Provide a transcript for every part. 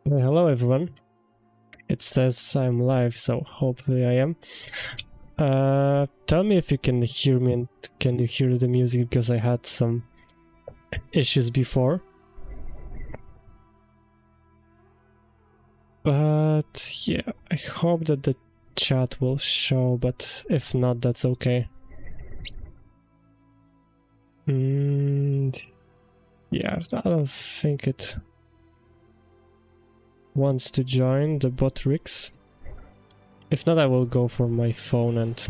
Hello everyone. It says I'm live, so hopefully I am. Tell me if you can hear me and can you hear the music, because I had some issues before. But yeah, I hope that the chat will show, but if not, that's okay. Yeah, I don't think it wants to join the bot rigs. If not, I will go for my phone and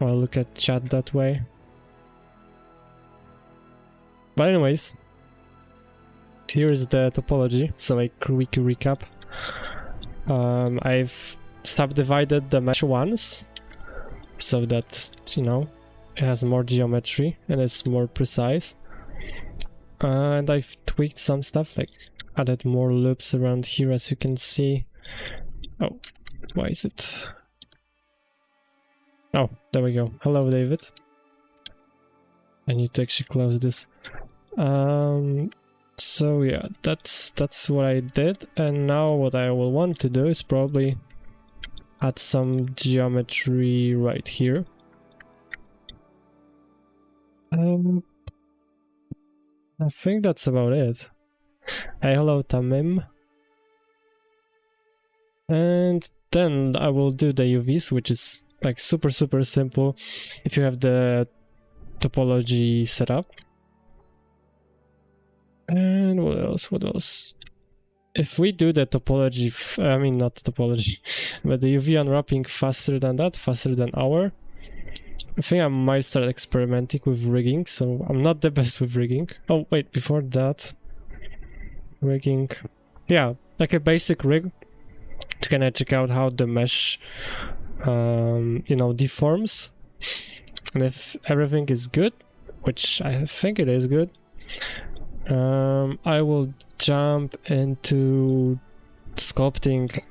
I'll look at chat that way. But anyways, here's the topology, so a quick recap. I've subdivided the mesh once, so that, you know, it has more geometry and it's more precise. And I've tweaked some stuff, like added more loops around here, as you can see. Oh, why is it? Oh, there we go. Hello, David. I need to actually close this. So yeah, that's what I did, and now what I will want to do is probably add some geometry right here. I think that's about it. Hey, hello Tamim. And then I will do the UVs, which is like super simple if you have the topology set up. And what else? If we do the topology, I mean not topology, but the UV unwrapping faster than that, faster than our, I think I might start experimenting with rigging, so I'm not the best with rigging. Oh wait, before that, rigging, yeah, like a basic rig to kind of check out how the mesh, you know, deforms. And if everything is good, which I think it is good, I will jump into sculpting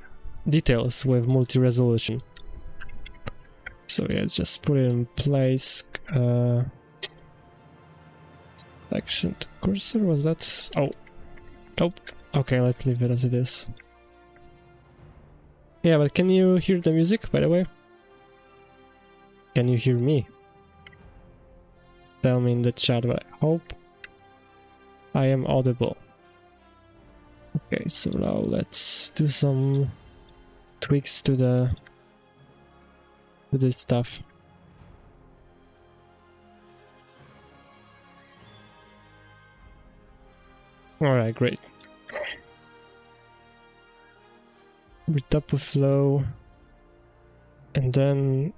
details with multi-resolution. So yeah, just put it in place. Selection to cursor, was that? Oh, nope. Okay, let's leave it as it is. Yeah, but can you hear the music, by the way? Can you hear me? Tell me in the chat, but I hope I am audible. Okay, so now let's do some tweaks to this stuff. Alright, great. Retop with flow, and then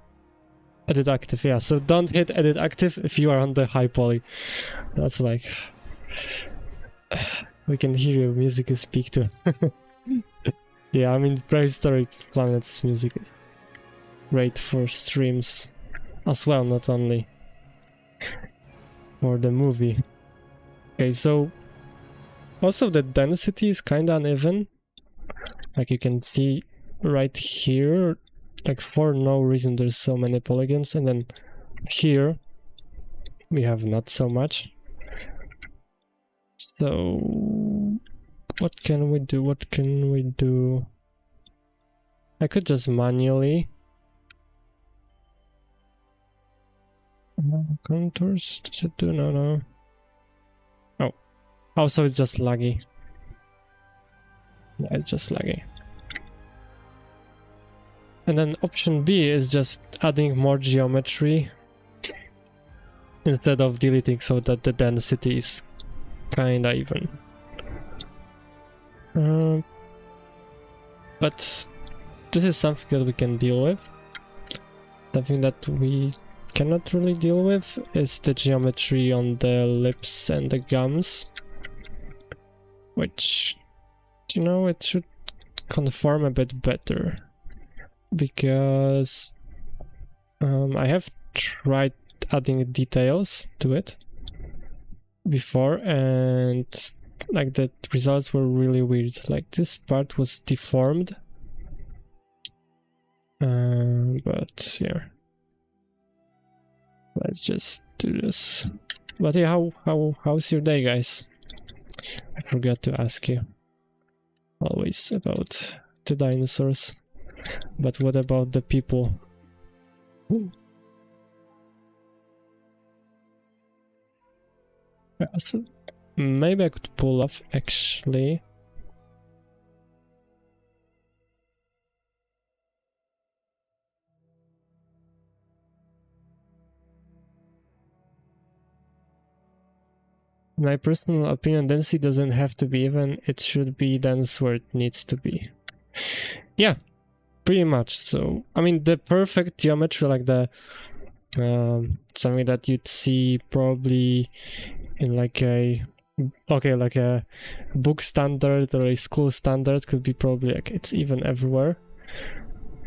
edit active. Yeah, so don't hit edit active if you are on the high poly. That's like, we can hear your music is peak too. Yeah, I mean, prehistoric planets music is great for streams as well, not only for the movie. Okay, so also the density is kind of uneven, like you can see right here, like for no reason there's so many polygons, and then here we have not so much. So what can we do? I could just manually contours. Does it do? No. Oh, so it's just laggy. Yeah, it's just laggy. And then option B is just adding more geometry instead of deleting, so that the density is kinda even. But this is something that we can deal with. Something that we cannot really deal with is the geometry on the lips and the gums, which, you know, it should conform a bit better, because I have tried adding details to it before, and like the results were really weird. Like this part was deformed, but yeah, let's just do this. But yeah, how's your day, guys? I forgot to ask you. always about the dinosaurs. But what about the people? Ooh. Yeah, so maybe I could pull off actually. In my personal opinion, density doesn't have to be even, it should be dense where it needs to be. Yeah, pretty much. So, I mean, the perfect geometry, like the something that you'd see probably in like a like a book standard or a school standard, could be probably like it's even everywhere.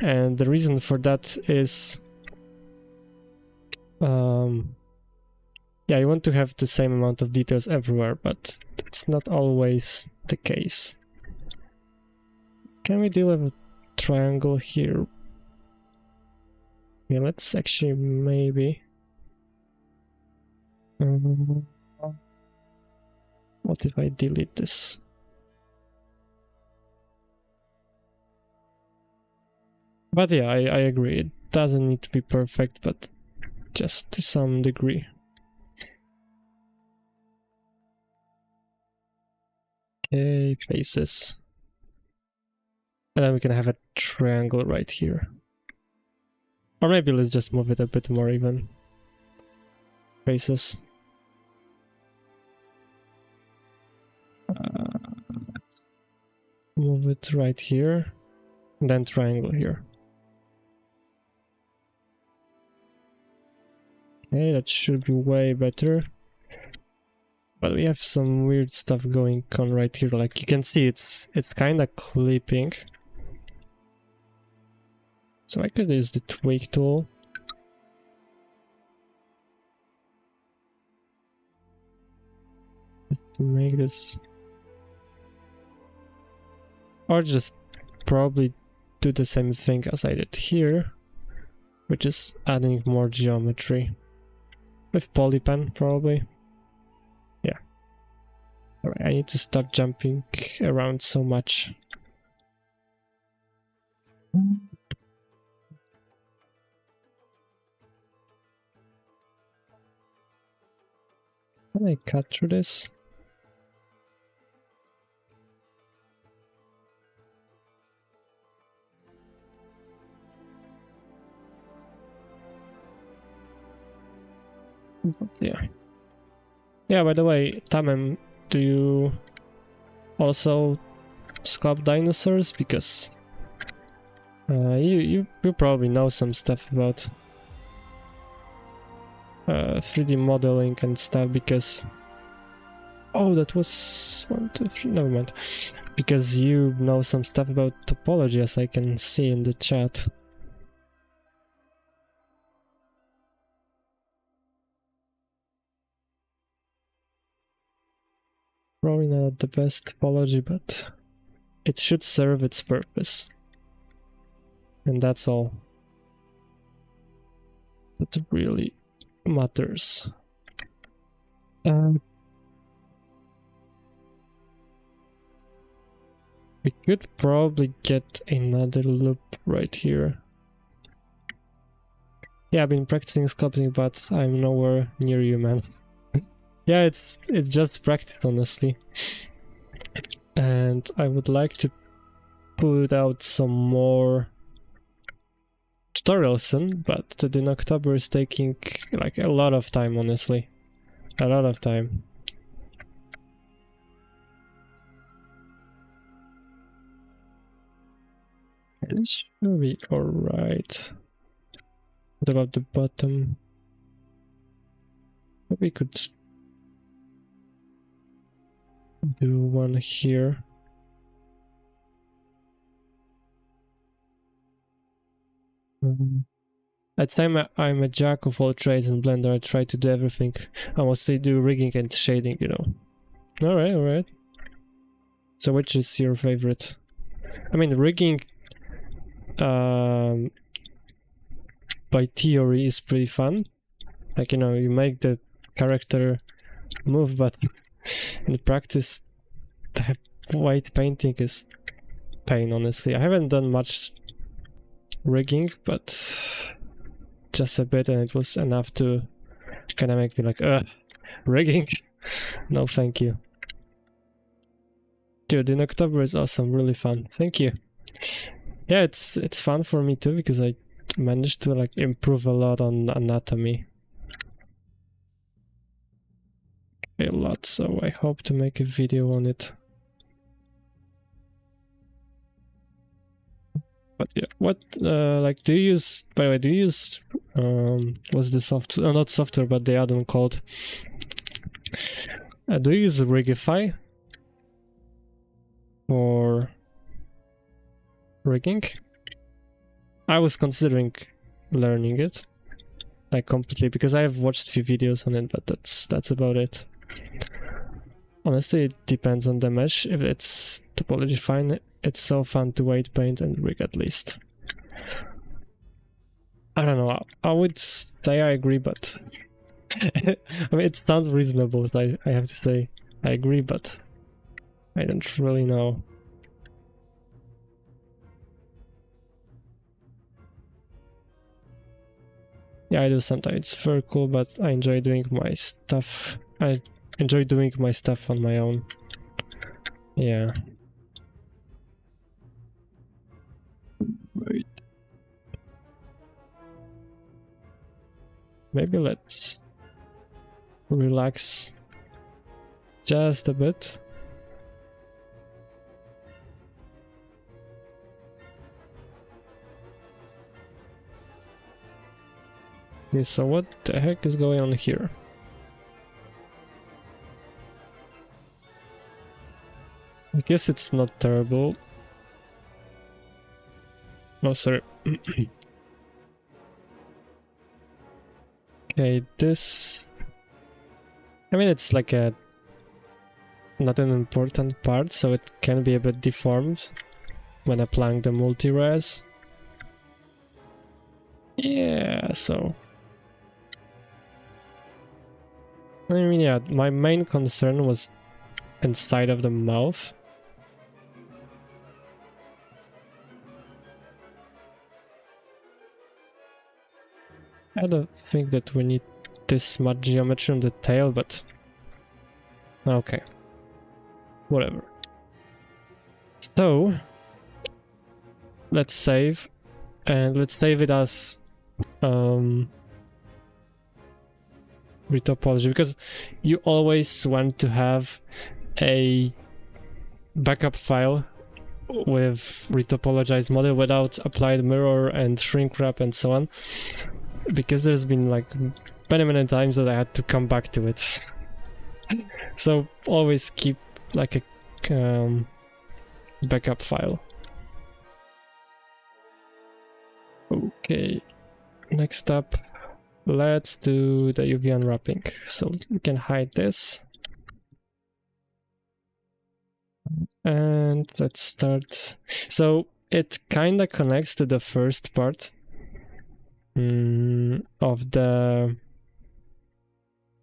And the reason for that is yeah, you want to have the same amount of details everywhere, but it's not always the case. Can we deal with a triangle here? Yeah, let's actually maybe... what if I delete this? But yeah, I agree. It doesn't need to be perfect, but just to some degree. Okay, faces. And then we can have a triangle right here. Or maybe let's just move it a bit more even. Faces. Move it right here. And then triangle here. Okay, that should be way better. But we have some weird stuff going on right here. Like you can see it's kind of clipping. So I could use the tweak tool. Just to make this... Or just probably do the same thing as I did here, which is adding more geometry. With polypen, probably. Yeah. Alright, I need to stop jumping around so much. Can I cut through this? Yeah. Yeah, by the way, Tamem, do you also sculpt dinosaurs? Because you probably know some stuff about 3D modeling and stuff, because... Oh, that was 1, 2, 3, never mind. Because you know some stuff about topology, as I can see in the chat. Probably not the best topology, but it should serve its purpose. And that's all that really matters. We could probably get another loop right here. Yeah, I've been practicing sculpting, but I'm nowhere near you, man. Yeah, it's just practice, honestly. And I would like to put out some more tutorials soon, but in October is taking like a lot of time, honestly. A lot of time. It should be alright. What about the bottom? We could do one here. I'd say I'm a jack of all trades in Blender. I try to do everything. I mostly do rigging and shading, you know. Alright, alright. So which is your favorite? I mean, rigging by theory is pretty fun. Like, you know, you make the character move, but in practice the white painting is pain, honestly. I haven't done much rigging, but just a bit, and it was enough to kind of make me like, rigging? No, thank you. Dude, in October is awesome, really fun. Thank you. Yeah, it's fun for me too, because I managed to like improve a lot on anatomy. A lot, so I hope to make a video on it. But yeah, what like do you use? By the way, do you use what's the software? Not software, but the add-on called. Do you use Rigify for rigging? I was considering learning it, like completely, because I have watched a few videos on it, but that's about it. Honestly, it depends on the mesh. If it's topology fine, it's so fun to weight paint and rig at least. I don't know, I would say I agree, but I mean, it sounds reasonable, so I have to say I agree, but I don't really know. Yeah, I do sometimes. It's very cool, but I enjoy doing my stuff. I enjoy doing my stuff on my own. Yeah. Wait. Maybe let's relax just a bit. Okay, so what the heck is going on here? I guess it's not terrible. Oh, sorry. Okay, this... I mean, it's like a... not an important part, so it can be a bit deformed when applying the multi-res. Yeah, so... I mean, yeah, my main concern was inside of the mouth. I don't think that we need this much geometry on the tail, but... okay. Whatever. So... let's save. And let's save it as... retopology, because you always want to have a backup file with retopologized model without applied mirror and shrink wrap and so on, because there's been like many times that I had to come back to it. So always keep like a backup file. Okay, next up, let's do the UV unwrapping. So we can hide this. And let's start. So it kind of connects to the first part of the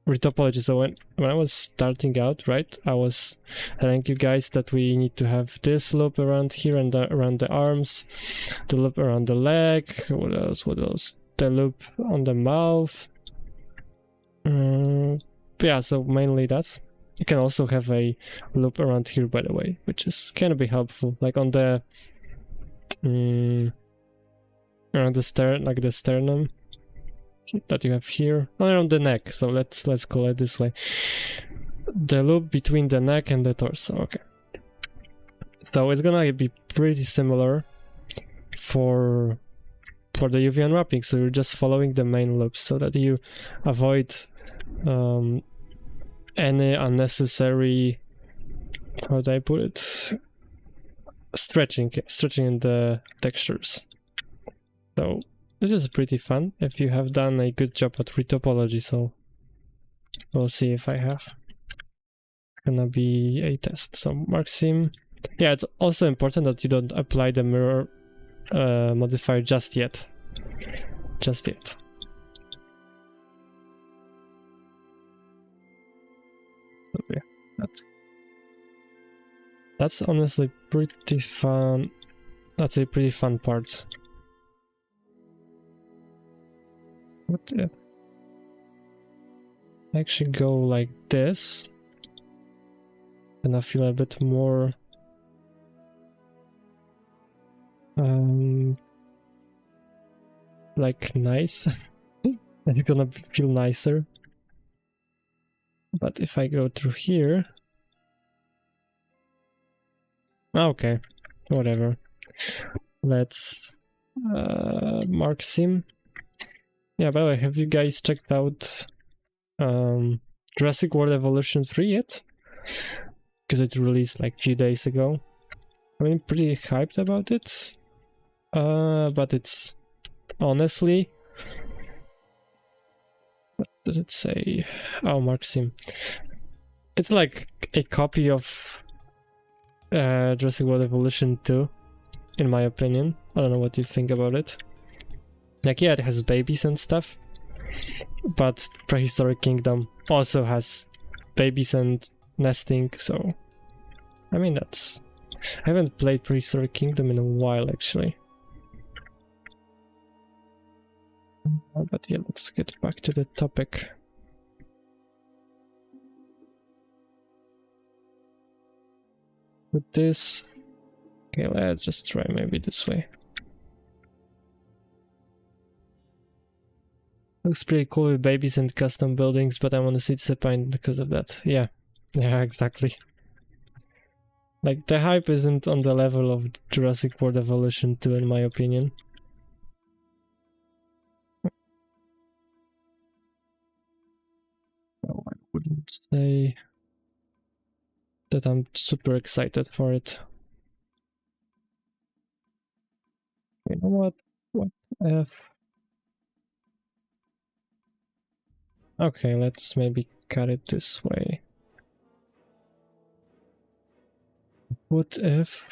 retopology. So when I was starting out, right, I was telling you guys that we need to have this loop around here and around the arms, the loop around the leg, what else? The loop on the mouth. Yeah, so mainly that. You can also have a loop around here, by the way, which can be helpful, like on the around the sternum that you have here, around the neck. So let's call it this way. The loop between the neck and the torso. Okay. So it's gonna be pretty similar for the UV unwrapping. So you're just following the main loops so that you avoid any unnecessary, how do I put it, stretching in the textures. So this is pretty fun if you have done a good job at retopology, so we'll see if I have. It's gonna be a test. So mark seam. Yeah, it's also important that you don't apply the mirror modifier just yet. Just yet. So yeah, That's honestly pretty fun. That's a pretty fun part. What if I actually go like this? And I feel a bit more like nice. It's gonna feel nicer. But if I go through here, okay, whatever. Let's mark sim. Yeah, by the way, have you guys checked out Jurassic World Evolution 3 yet? Because it released like a few days ago. I mean, pretty hyped about it. But it's honestly... What does it say? Oh, mark sim. It's like a copy of Jurassic World Evolution 2, in my opinion. I don't know what you think about it. Like, yeah, it has babies and stuff, but Prehistoric Kingdom also has babies and nesting, so... I mean, that's... I haven't played Prehistoric Kingdom in a while, actually. But yeah, let's get back to the topic. With this... Okay, let's just try maybe this way. Looks pretty cool with babies and custom buildings, but I'm honestly disappointed because of that. Yeah, exactly. Like, the hype isn't on the level of Jurassic World Evolution 2, in my opinion. No, I wouldn't say that I'm super excited for it. You know what? What if... Okay, let's maybe cut it this way. What if...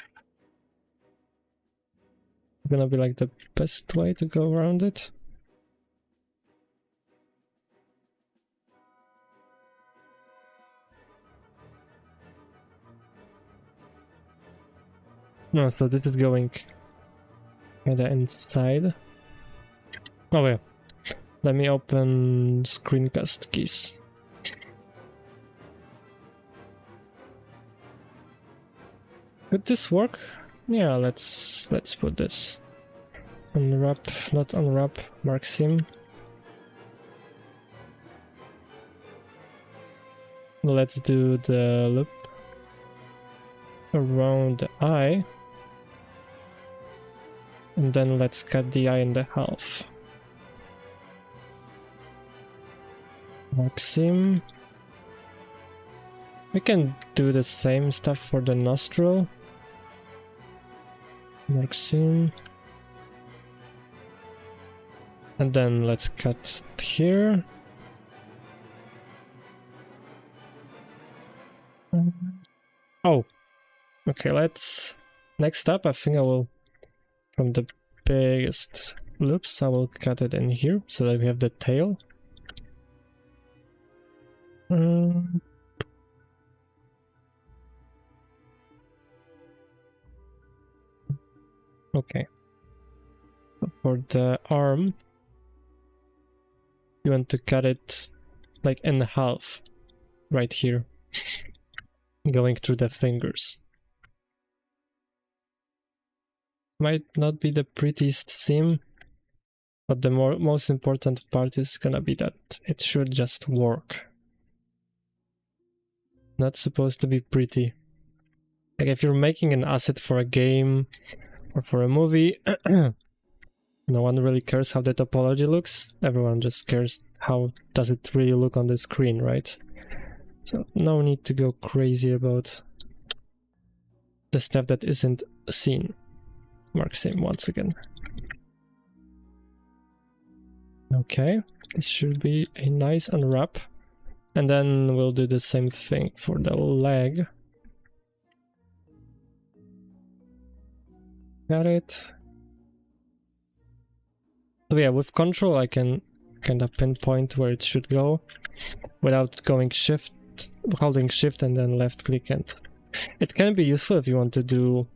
Gonna be like the best way to go around it? No, so this is going kinda inside. Oh yeah. Let me open screencast keys. Could this work? Yeah, let's put this. Unwrap, not unwrap, mark sim. Let's do the loop around the eye. And then let's cut the eye in the half. Mark sim. We can do the same stuff for the nostril. Mark sim. And then let's cut here. Oh, okay, let's... Next up, I think I will, from the biggest loops, I will cut it in here, so that we have the tail. Okay. For the arm, you want to cut it like in half, right here, going through the fingers. Might not be the prettiest seam, but the most important part is gonna be that it should just work. Not supposed to be pretty. Like if you're making an asset for a game or for a movie, no one really cares how the topology looks. Everyone just cares how does it really look on the screen, right? So no need to go crazy about the stuff that isn't seen. Mark same once again. Okay, this should be a nice unwrap. And then we'll do the same thing for the leg. Got it. So yeah, with control I can kind of pinpoint where it should go without going holding shift and then left click and It can be useful if you want to do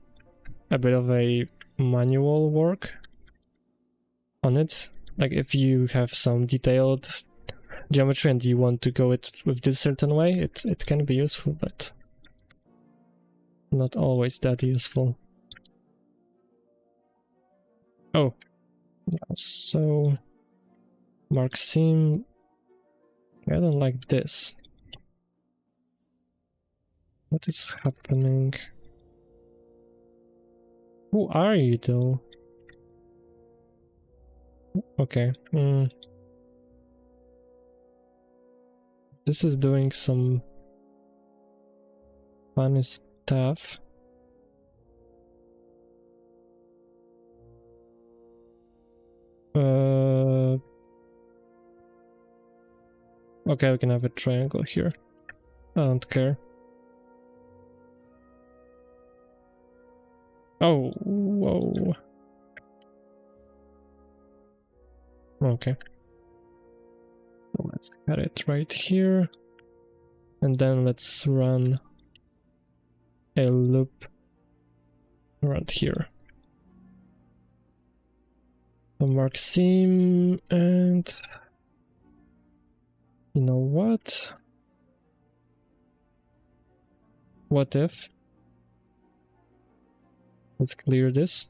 a bit of a manual work on it. Like if you have some detailed geometry and you want to go it with this certain way, it can be useful, but not always that useful. Oh, yeah, so mark seam. I don't like this. What is happening? Who are you though? Okay. This is doing some funny stuff. Okay, we can have a triangle here. I don't care. Oh, whoa. Okay. So let's cut it right here. And then let's run a loop around here. So mark seam and... You know what? What if? Let's clear this.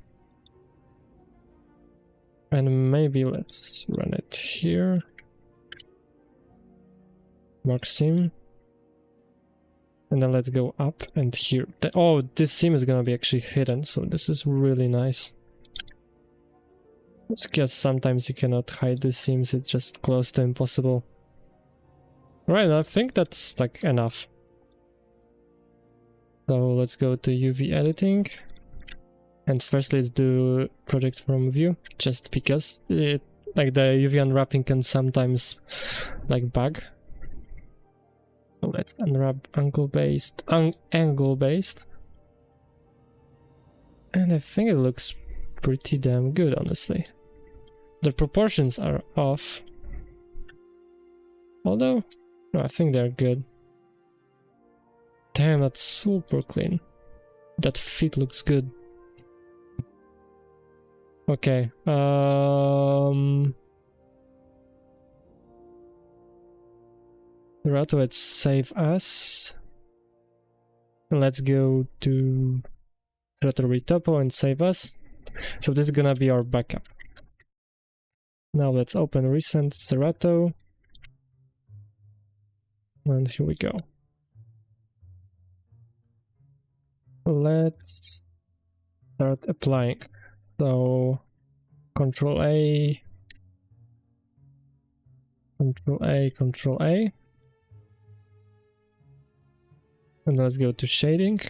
And maybe let's run it here. Mark seam. And then let's go up and here. Oh, this seam is gonna be actually hidden, so this is really nice. It's because sometimes you cannot hide the seams, it's just close to impossible. Right, I think that's like enough. So let's go to UV editing. And first let's do project from view, just because it, like the UV unwrapping can sometimes like bug. So let's unwrap angle based. And I think it looks pretty damn good, honestly. The proportions are off. Although, no, I think they're good. Damn, that's super clean. That fit looks good. Okay, Cerato, let's save us. And let's go to Cerato Retopo and save us. So this is gonna be our backup. Now let's open recent Cerato. And here we go. Let's start applying. So Control A, Control A, Control A. And let's go to shading.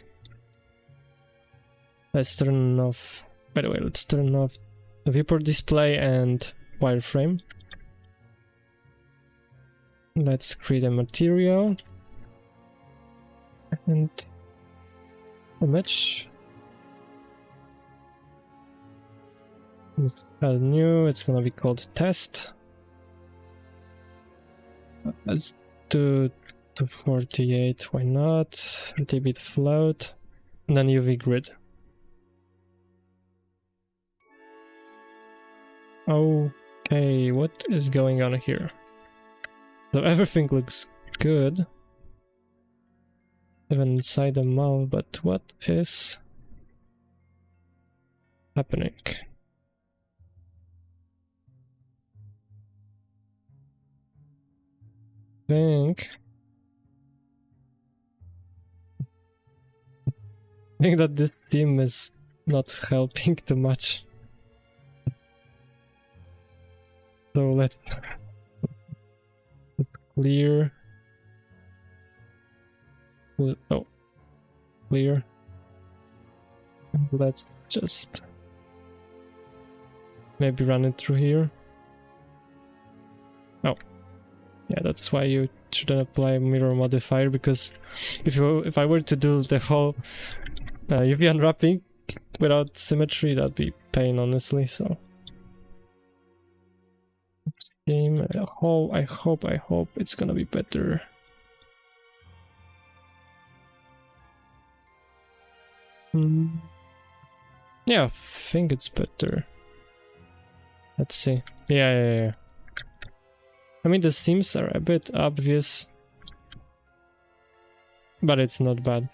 Let's turn off, by the way, let's turn off the viewport display and wireframe. Let's create a material and image. Let's add new, it's gonna be called test. Let's do 248, why not? 30-bit float, and then UV grid. Okay, what is going on here? So everything looks good, even inside the mouth, but what is happening? I think that this team is not helping too much. So let's clear. Oh, clear. Let's just maybe run it through here. Oh, yeah, that's why you shouldn't apply mirror modifier, because if I were to do the whole UV unwrapping without symmetry, that'd be pain, honestly. So game, I hope it's gonna be better. Yeah, I think it's better. Let's see. Yeah. I mean, the seams are a bit obvious, but it's not bad.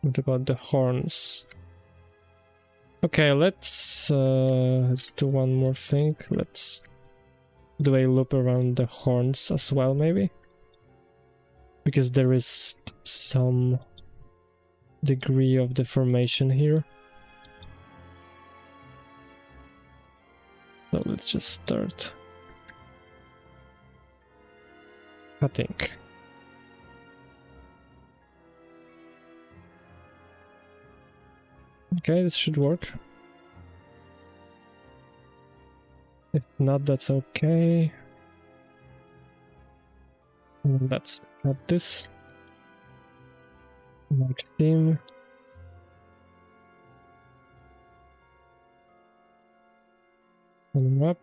What about the horns? Okay, let's do one more thing. Let's do a loop around the horns as well, maybe, because there is some degree of deformation here. So let's just start cutting. Okay, this should work. If not, that's okay. And let's cut this. Mark theme. And wrap.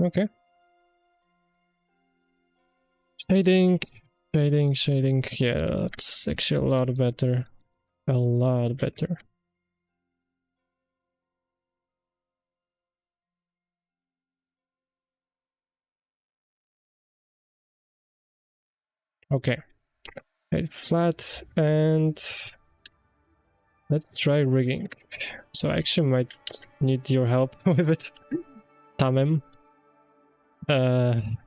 Okay. Shading. Yeah, that's actually a lot better. A lot better. Okay. Flat, and let's try rigging. So I actually might need your help with it, Tamem. I'm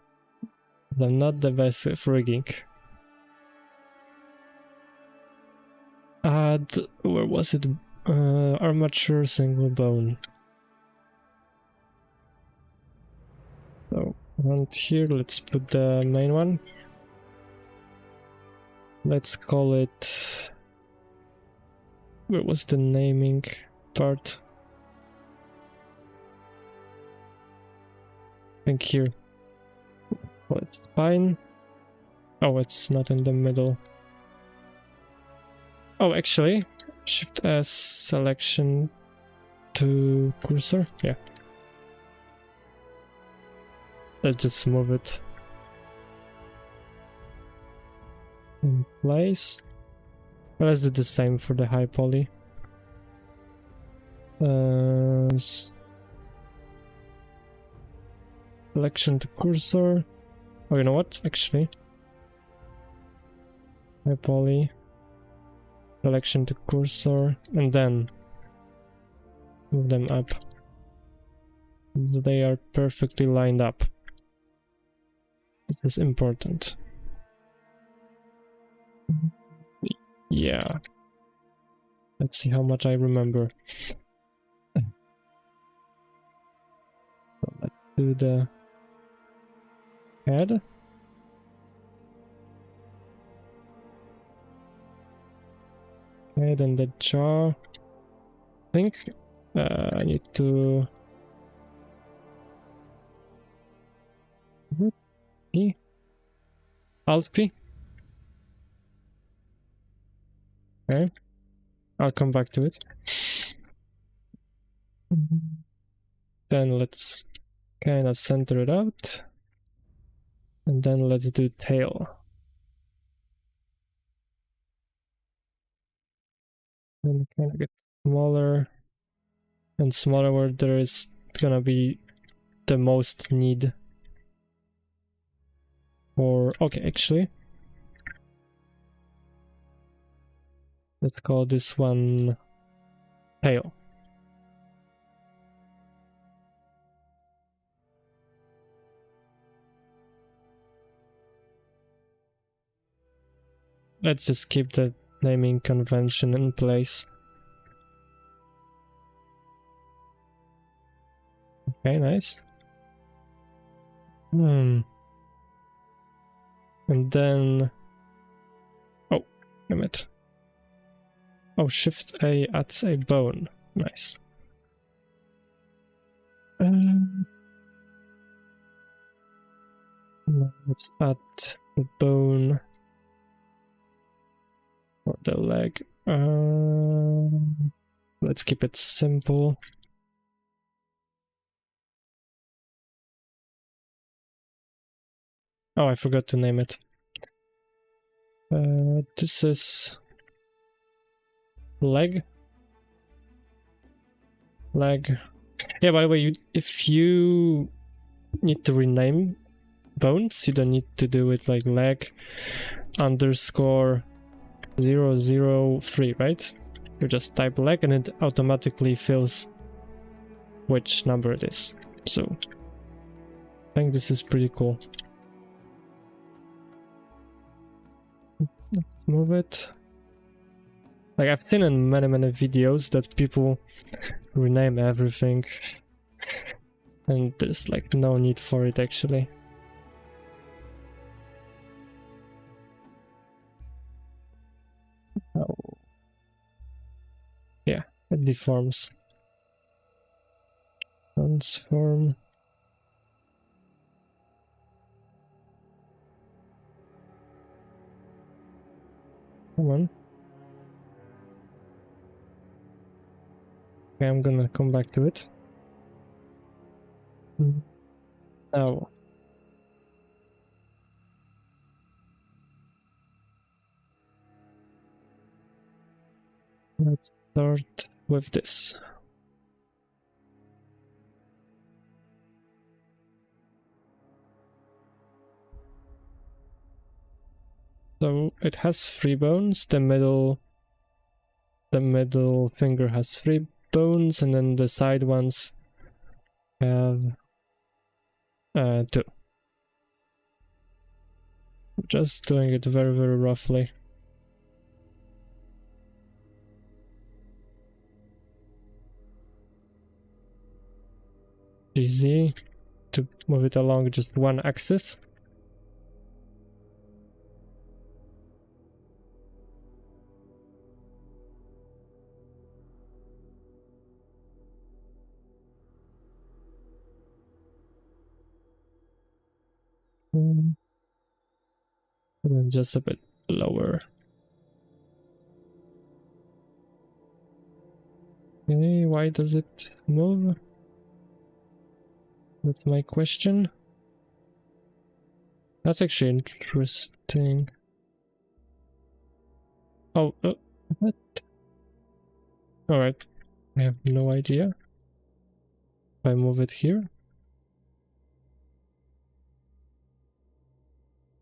not the best with rigging. Add, where was it? Armature single bone. So around here, let's put the main one. Let's call it... Where was the naming part? I think here. Well, it's spine. Oh, it's not in the middle. Oh, actually, Shift S, selection to cursor. Yeah. Let's just move it in place. Well, let's do the same for the high poly. Selection to cursor. Oh, you know what? Actually, high poly. Selection to cursor, and then move them up. So they are perfectly lined up. This is important. Yeah. Let's see how much I remember. So let's do the head. Okay, then the jaw. I think I need to... P? Alt P? Okay. I'll come back to it. Then let's kind of center it out. And then let's do tail. Then kind of get smaller and smaller where there is gonna be the most need for... Okay, actually, let's call this one tail. Let's just keep the naming convention in place. Okay, nice. And then... Oh, damn it. Oh, Shift A adds a bone. Nice. Let's add the bone for the leg. Let's keep it simple. Oh, I forgot to name it. This is leg. Yeah, by the way, if you need to rename bones, you don't need to do it like leg underscore 003, right? You just type leg and it automatically fills which number it is. So I think this is pretty cool. Let's move it. Like, I've seen in many videos that people rename everything, and there's like no need for it actually. Oh. Yeah, it deforms. Transform. Come on. Okay, I'm gonna come back to it. Now. Let's start with this. So it has 3 bones, the middle finger has 3 bones, and then the side ones have 2. Just doing it very roughly. Easy to move it along just one axis. And then just a bit lower. Okay, why does it move? That's my question. That's actually interesting. Oh, what? Alright, I have no idea. If I move it here.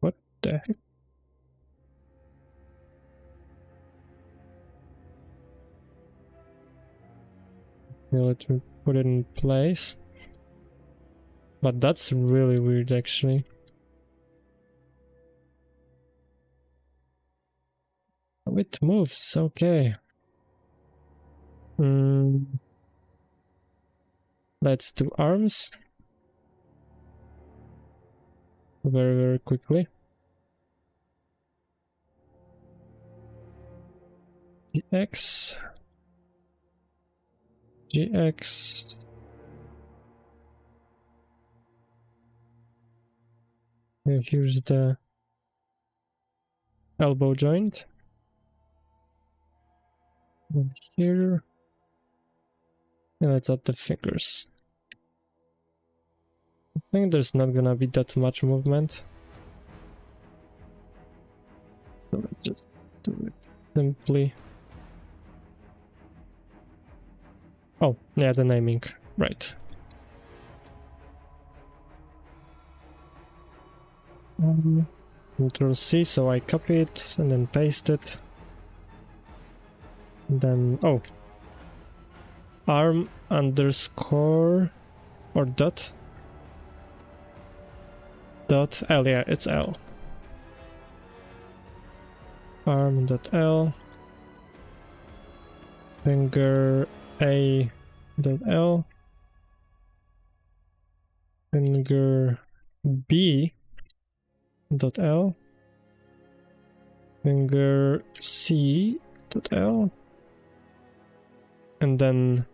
What the heck? Okay, let me put it in place. But that's really weird actually. Oh, it moves, okay. Let's do arms. Very quickly. GX. And here's the elbow joint. And here. And let's add the fingers. I think there's not gonna be that much movement. So let's just do it simply. Oh, yeah, the naming. Right. Control C, so I copy it and then paste it. And then, oh. Arm underscore or dot. Dot L, yeah, it's L. Arm.L. Finger A.L. Finger B.L. Finger C.L. And then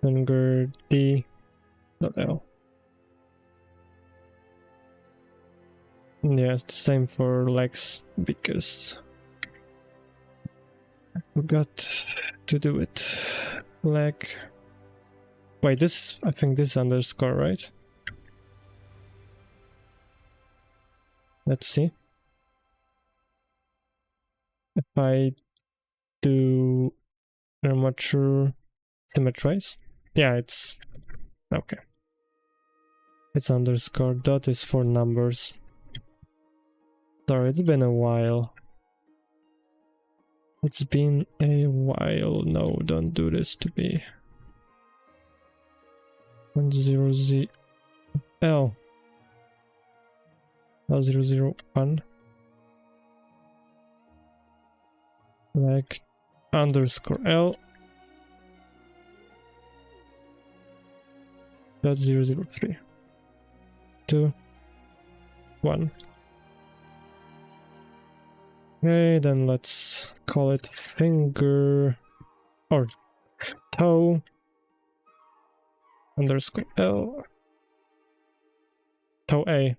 finger D.L. Yeah, it's the same for legs because I forgot to do it. Leg. Wait, this, I think this is underscore, right? Let's see. If I do armature symmetrize. Yeah, it's okay. It's underscore. Dot is for numbers. Sorry, it's been a while. It's been a while. No, don't do this to me. 10Z L 001 like underscore L dot 003 2 1. Okay, then let's call it finger or toe underscore L toe A.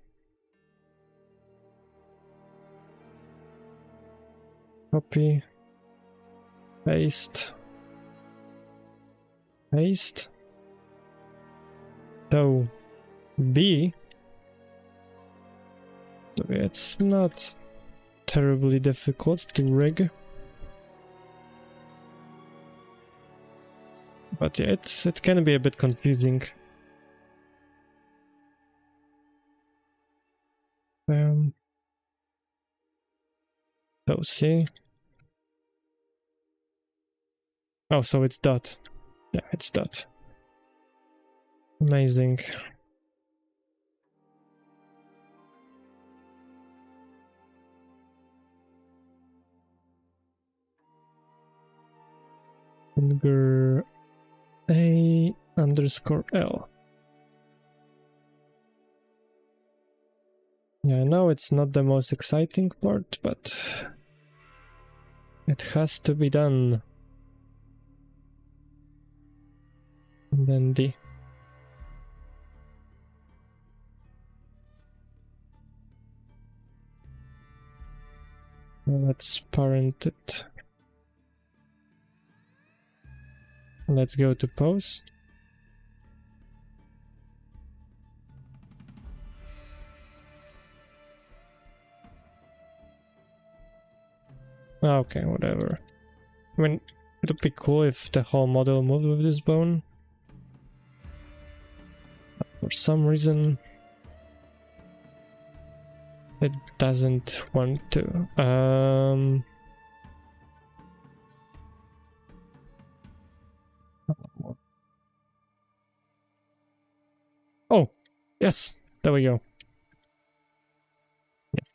Copy, paste, paste, toe B. So it's not terribly difficult to rig, but yeah, it can be a bit confusing. So C. Oh, so it's dot. Yeah, it's dot. Amazing. Finger A underscore L. Yeah, I know it's not the most exciting part, but it has to be done. And then D. Let's parent it. Let's go to pose. Okay, whatever. I mean, it would be cool if the whole model moved with this bone. But for some reason, it doesn't want to. Oh, yes, there we go.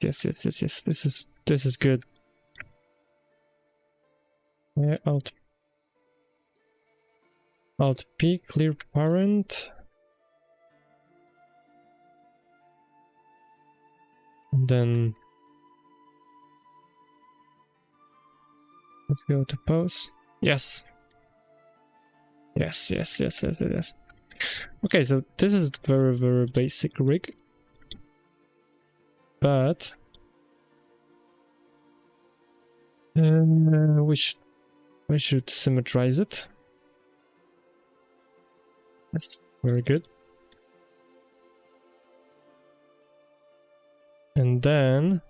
Yes. This is good. Yeah, Alt P, clear parent. And then let's go to pose. Yes. Yes. Okay, so this is very basic rig. But we should symmetrize it. Yes, very good. And then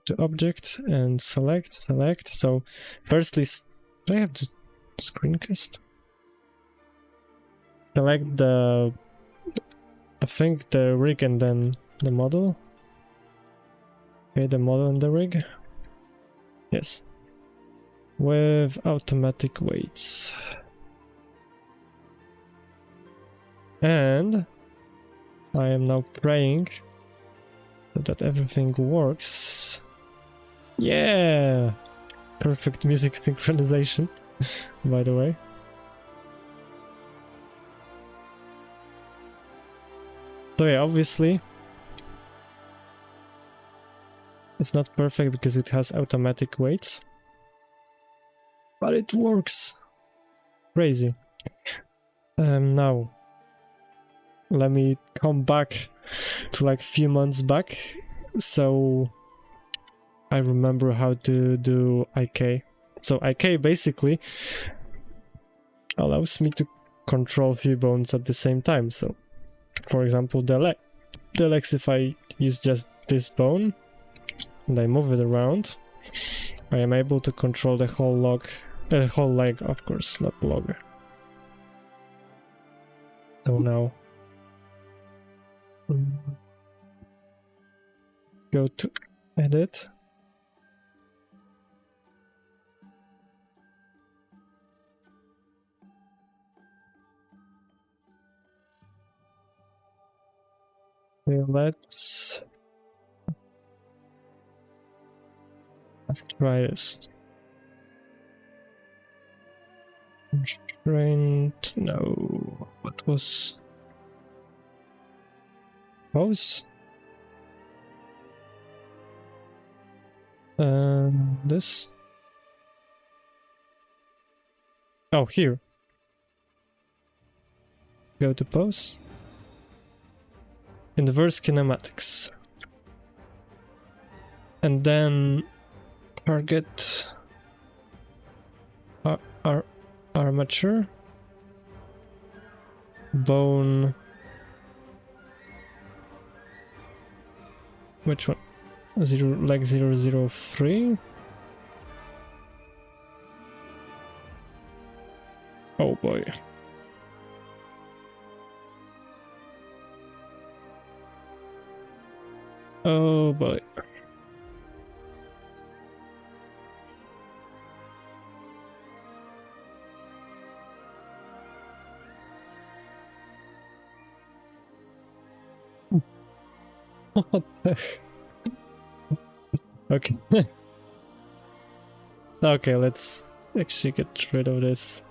to object and select. So firstly, do I have the screencast? Select the rig and then the model. Okay, the model and the rig. Yes. With automatic weights. And I am now praying that everything works. Yeah! Perfect music synchronization, by the way. So yeah, obviously it's not perfect because it has automatic weights, but it works. Crazy. Now let me come back to like a few months back, so I remember how to do IK. So IK basically allows me to control a few bones at the same time. So for example, the legs, if I use just this bone and I move it around, I am able to control the whole whole leg, of course, not log. So now go to edit. Okay, let's try this. Constraint, no. What was pose? This. Oh, here. Go to pose. Inverse kinematics. And then target armature, bone. Which one? Leg 003. Oh boy. Oh boy. What the? Okay. Okay, let's actually get rid of this.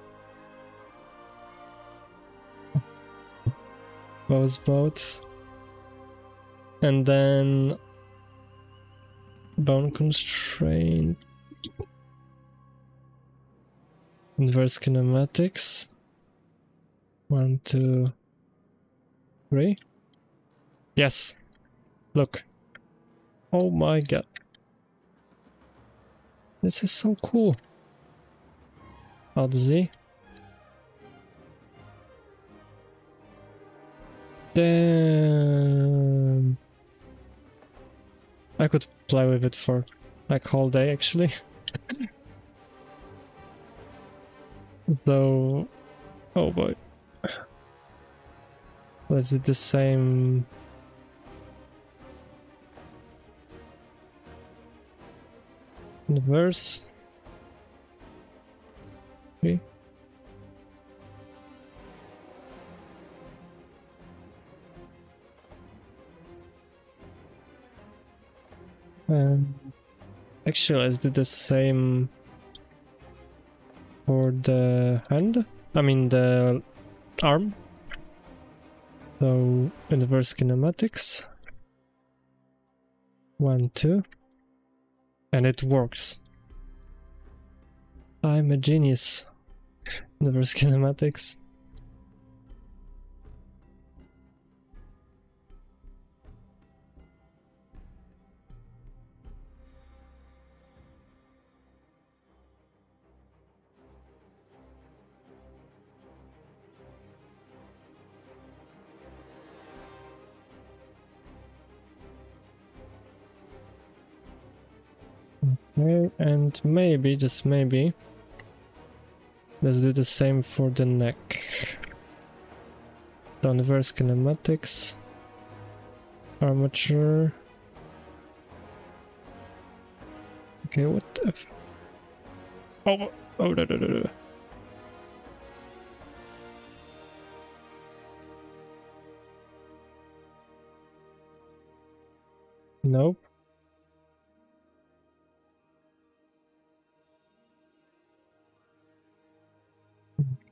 Those boats. And then bone constraint. Inverse kinematics. 1, 2, 3. Yes. Look. Oh my god. This is so cool. Alt Z. Damn. I could play with it for like whole day actually. Though, oh boy. Let's do the same. Inverse. Okay. Actually, let's do the same for the hand. I mean the arm. So inverse kinematics. 1, 2. And it works. I'm a genius. Inverse kinematics. Okay, and maybe, just maybe, let's do the same for the neck. So inverse kinematics, armature. Okay, what the f— oh, no. Nope.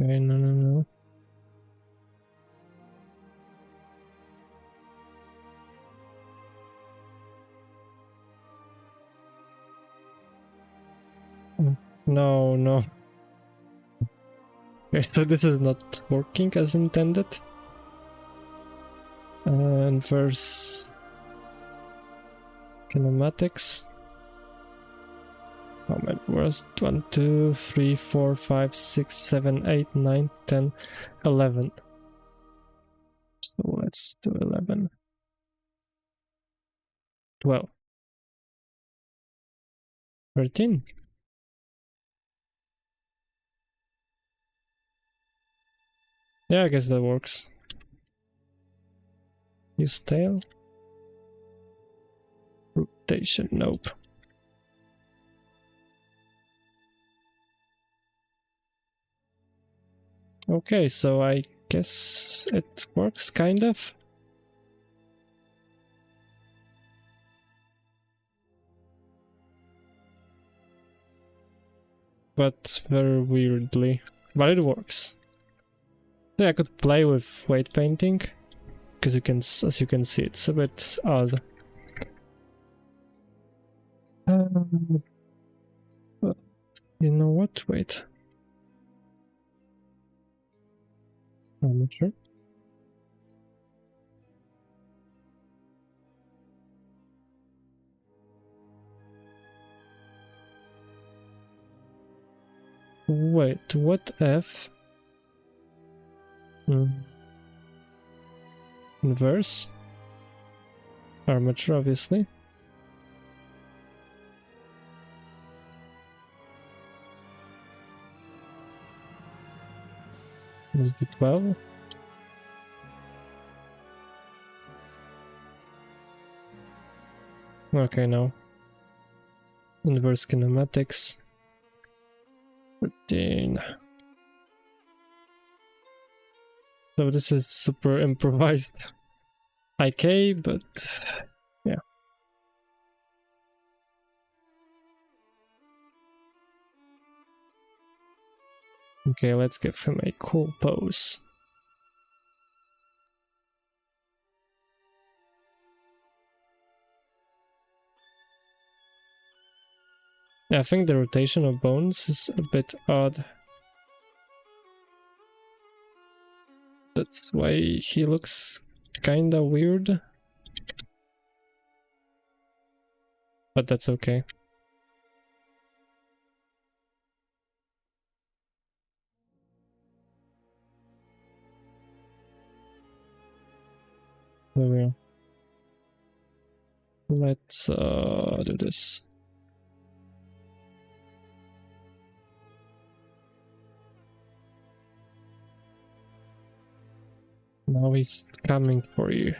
Okay, no. No. Okay, so this is not working as intended. Inverse kinematics. Oh my worst. 1, 2, 3, 4, 5, 6, 7, 8, 9, 10, 11. So let's do 11. 12. 13. Yeah, I guess that works. Use tail. Rotation, nope. Okay, so I guess it works, kind of. But very weirdly. But it works. So I could play with weight painting, because as you can see, it's a bit odd. But you know what? Wait. I'm not sure. Wait, what if? Inverse? Armature, obviously. Is it 12? Okay, now. Inverse kinematics. 13. So this is super improvised IK, but yeah. Okay, let's give him a cool pose. Yeah, I think the rotation of bones is a bit odd. That's why he looks kinda weird. But that's okay. There we are. Let's do this. Now he's coming for you.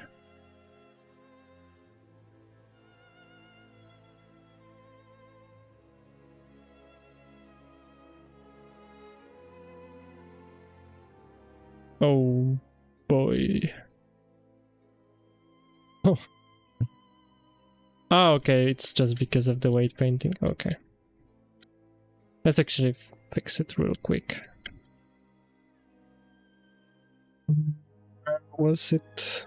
Oh boy. Oh. Ah, okay, it's just because of the weight painting. Okay. Let's actually fix it real quick. Where was it?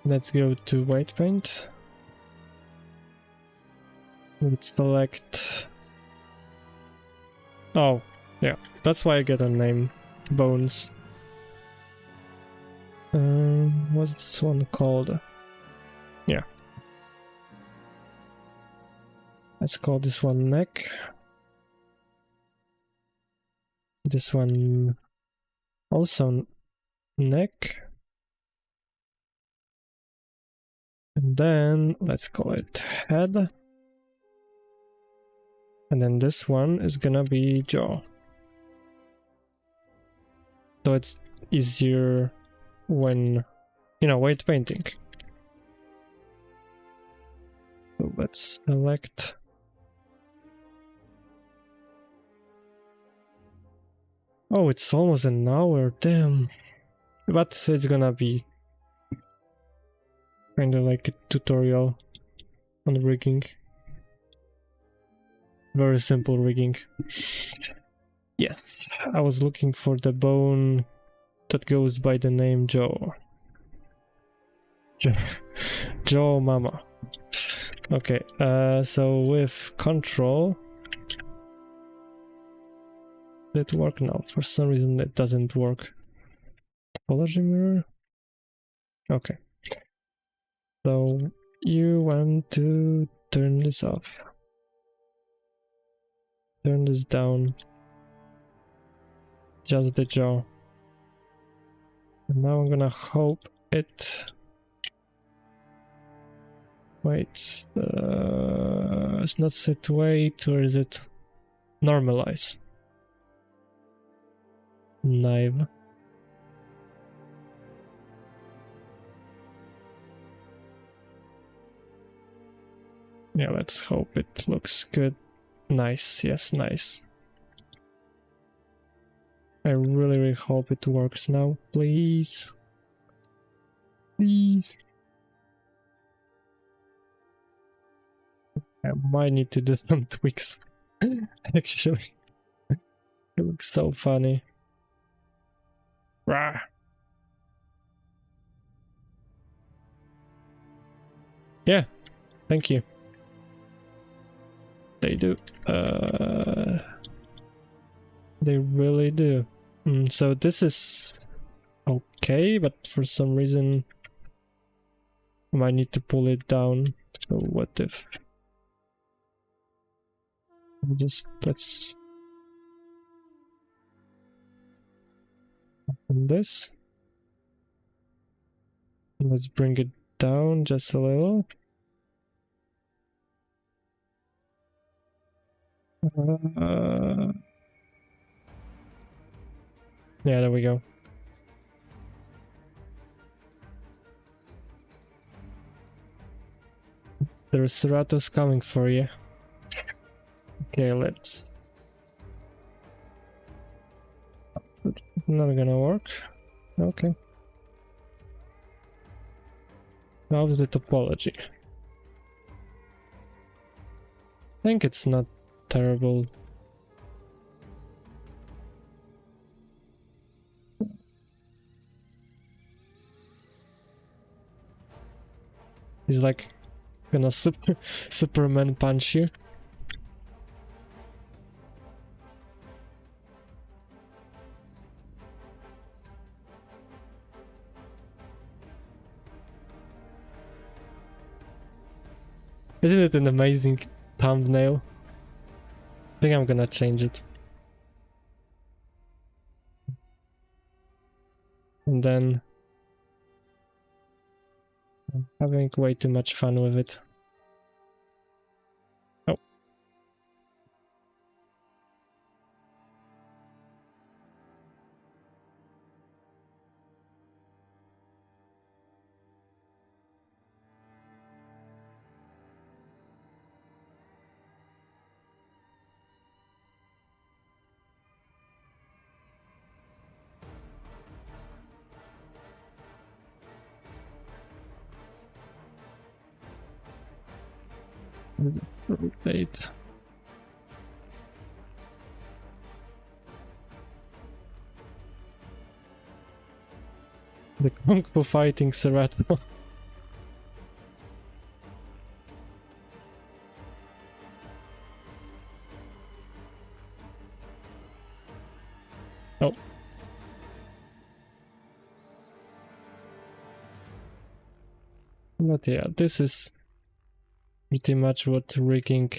Let's go to white paint. Let's select... Oh, yeah, that's why I get a name. Bones. What's this one called? Yeah. Let's call this one neck. This one also neck. And then let's call it head. And then this one is gonna be jaw. So it's easier when, you know, weight painting. So let's select. Oh, it's almost an hour, damn. But it's gonna be kind of like a tutorial on rigging. Very simple rigging. Yes, I was looking for the bone that goes by the name Joe. Joe Mama. Okay, so with control... Did it work now? For some reason it doesn't work. Topology mirror? Okay. So you want to turn this off. Turn this down. Just the jaw. And now I'm gonna hope it... Wait, it's not set weight, or is it normalize? Knife. Yeah, let's hope it looks good. Nice, yes, nice. I really, really hope it works now, please. Please. I might need to do some tweaks, actually. It looks so funny. Rah. Yeah, thank you. They do. They really do. So this is okay, but for some reason I might need to pull it down. So what if... let's open this. Let's bring it down just a little. Yeah, there we go. There's Ceratosaurus coming for you. Okay, let's... It's not gonna work. Okay. How's the topology? I think it's not terrible. He's like gonna Superman punch you. Isn't it an amazing thumbnail? I think I'm gonna change it. And then... I'm having way too much fun with it. Oh. Rotate. The Kung Fu fighting Ceratosaurus. Oh. But yeah, this is pretty much what rigging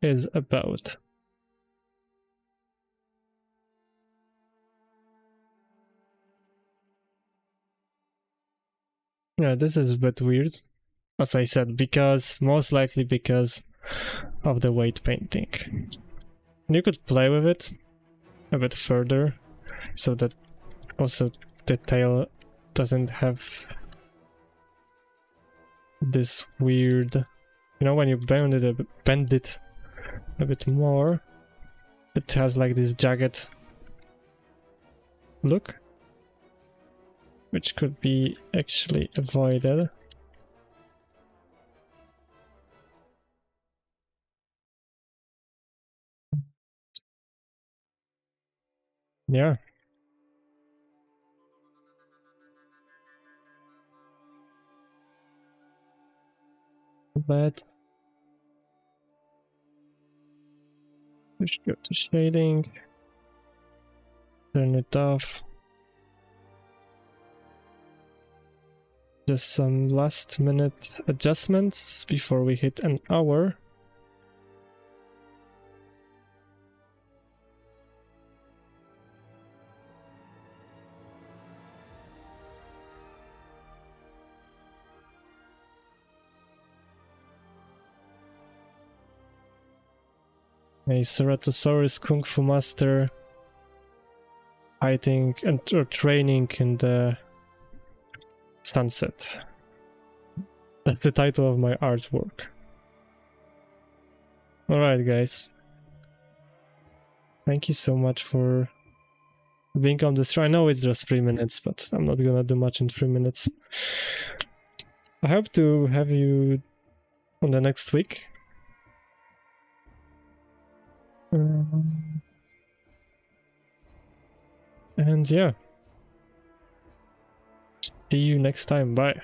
is about. Yeah, this is a bit weird, as I said, most likely because of the weight painting. You could play with it a bit further, so that also the tail doesn't have this weird, you know, when you bend it a bit more, it has like this jagged look, which could be actually avoided. Yeah. But let's go to shading, turn it off. Just some last minute adjustments before we hit an hour. A Ceratosaurus Kung Fu Master fighting or training in the sunset. That's the title of my artwork. Alright, guys. Thank you so much for being on this. I know it's just 3 minutes, but I'm not gonna do much in 3 minutes. I hope to have you on the next week. And yeah. See you next time. Bye.